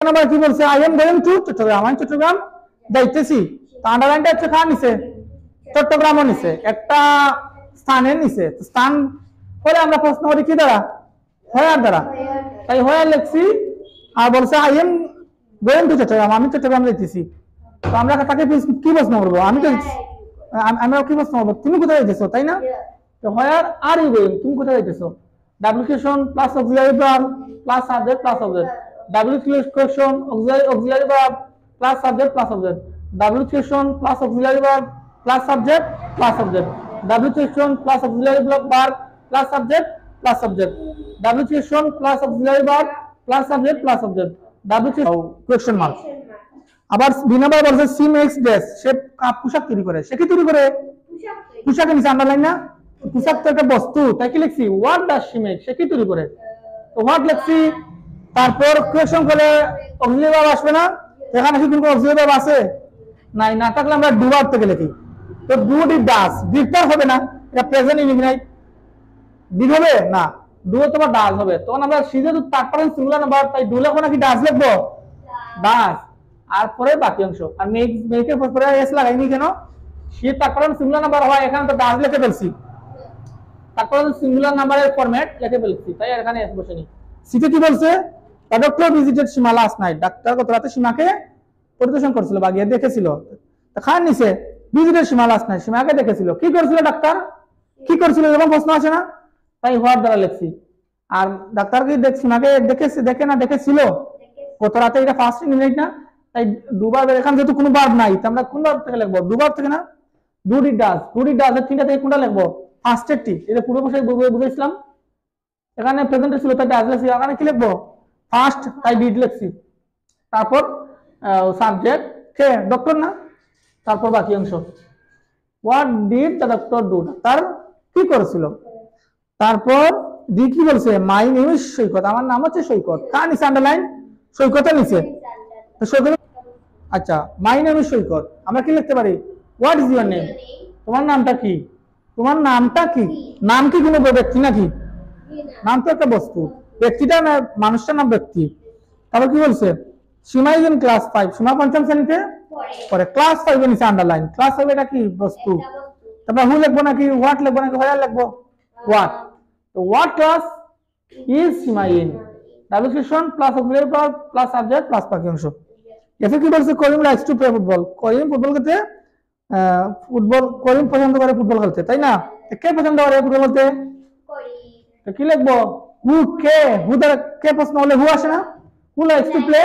Number কি বলছে I am going to Chattogram, আমি চট্টগ্রাম যাইতেছি। তো আন্ডারলাইনটা হচ্ছে কার নিচে, চট্টগ্রামও নিচে, একটা স্থানের নিচে। স্থান করে আমরা প্রশ্ন করি কি দ্বারা, হোয়ার দ্বারা। তাই হোয়ার লিখছি আর বলছে I am going to Chattogram, আমি চট্টগ্রাম যাইতেছি। তো আমরা তাকে কি প্রশ্ন করবো, আমি তো আমরা কি প্রশ্ন করবো, তুমি কোথায় যাইতেছো, তাই না? তো হোয়ার আর ইউ গোইং, তুমি কোথায় যাইতেছো। W question plus auxiliary verb plus subject plus object. W question auxiliary verb plus subject plus object. W question plus auxiliary verb plus subject plus object. W question plus auxiliary verb plus subject plus object. W question plus auxiliary verb plus subject plus object. W question mark. আবার B number বলছে she makes dress, সে পোশাক তৈরি করে। সে কি তৈরি করে, পোশাকের নিচে আন্ডারলাইন না, পোশাক তো একটা বস্তু, তাই কি লিখছি হোয়াট ডাজ শি মেক, সে কি তৈরি করে। তো হোয়াট লিখছি, তারপর কোয়েশ্চন করে অক্সিলারি ভার্ব আসবে না, এখানে কি কোনো অক্সিলারি ভার্ব আছে নাই, না থাকলে আমরা ডু ভার্ব থেকে লিখি। তো ডু ডিড ডাজ, ডিডটার হবে না, এটা প্রেজেন্ট ইনডিফিনাইট, ডিড হবে না, ডু অথবা ডাজ হবে। তখন আমরা সি যেহেতু থার্ড পারসন সিঙ্গুলার নাম্বার, তাই ডু লিখবো নাকি ডাজ লিখবো, ডাজ। আর পরে বাকি অংশ আর মেকের পরে এস লাগাইনি কেন, সে থার্ড পারসন সিঙ্গুলার নাম্বার হয়, এখানে তো ডাজ লিখে ফেলছি, তারপর সিঙ্গুলার নাম্বারের ফরম্যাট লিখে ফেলছি, তাই এখানে এস বসেনি। সিতে কি বলছে, the doctor visited Seema last night, doctor গত রাতে সীমাকে পরিদর্শন করেছিল বা গিয়ে দেখেছিল। খান নিচে ভিজিটেড সীমা লাস্ট নাইট, সীমাকে দেখেছিল, কি করেছিল ডাক্তার, কি করেছিল এরকম প্রশ্ন আছে না, তাই হোয়াট দ্বারা লিখছি। আর ডাক্তার কি সীমাকে দেখেছে, দেখে না দেখেছিল, গত রাতে, এটা ফার্স্ট ইনডিফিনিট না, তাই দুবার এখানে যেহেতু কোনো ভার্ব নাই, তো আমরা কোন ভার্ব থেকে লিখবো, ডু ভার্ব থেকে না। Do did does, do did does এর তিনটা থেকে কোনটা লিখবো, ফার্স্টেরটি, এটা পূর্ব ভাষায় বুঝেছিলাম, এখানে প্রেজেন্টে ছিল তাই ডাজ লিখছি, এখানে কি লিখবো ফার্স্ট, তাই ডিড লিখছি। তারপর সাবজেক্ট কে, ডক্টর না, তারপর বাকি অংশ what did the doctor do, doctor কি করেছিল। তারপর ডি কি বলছে, মাই নেম ইজ সৈকত, আমার নাম হচ্ছে সৈকত, কার নিচে আন্ডারলাইন, সৈকতের নিচে। তো সৈকত, আচ্ছা মাই নেম ইজ সৈকত, আমরা কি লিখতে পারি হোয়াট ইজ ইউর নেম, তোমার নামটা কি, তোমার নামটা কি। নাম কি কোনো ব্যক্তি নাকি, নাম তো একটা বস্তু, ব্যক্তিটা না, মানুষটার নাম ব্যক্তি। তারপর কি বলছে, সীমা ইজ ইন ক্লাস 5, সীমা পঞ্চম শ্রেণীতে পড়ে। ক্লাস 5 এর নিচে আন্ডারলাইন, ক্লাস 5 এটা কি বস্তু, তারপর হু লিখবো নাকি হোয়াট লিখবো নাকি হোয়ার লিখবো, হোয়াট। তো what class is Seema in, W question plus auxiliary verb plus subject plus বাকি অংশ। এফে কি বলছে, Karim likes to play football, Karim football খেলতে, ফুটবল করিম পছন্দ করে ফুটবল খেলতে, তাই না। কে পছন্দ করে ফুটবল খেলতে, কি লিখবো হু, কে, হু দ্বারা কে প্রশ্ন হলে হু আসে না, হু লাইকস টু প্লে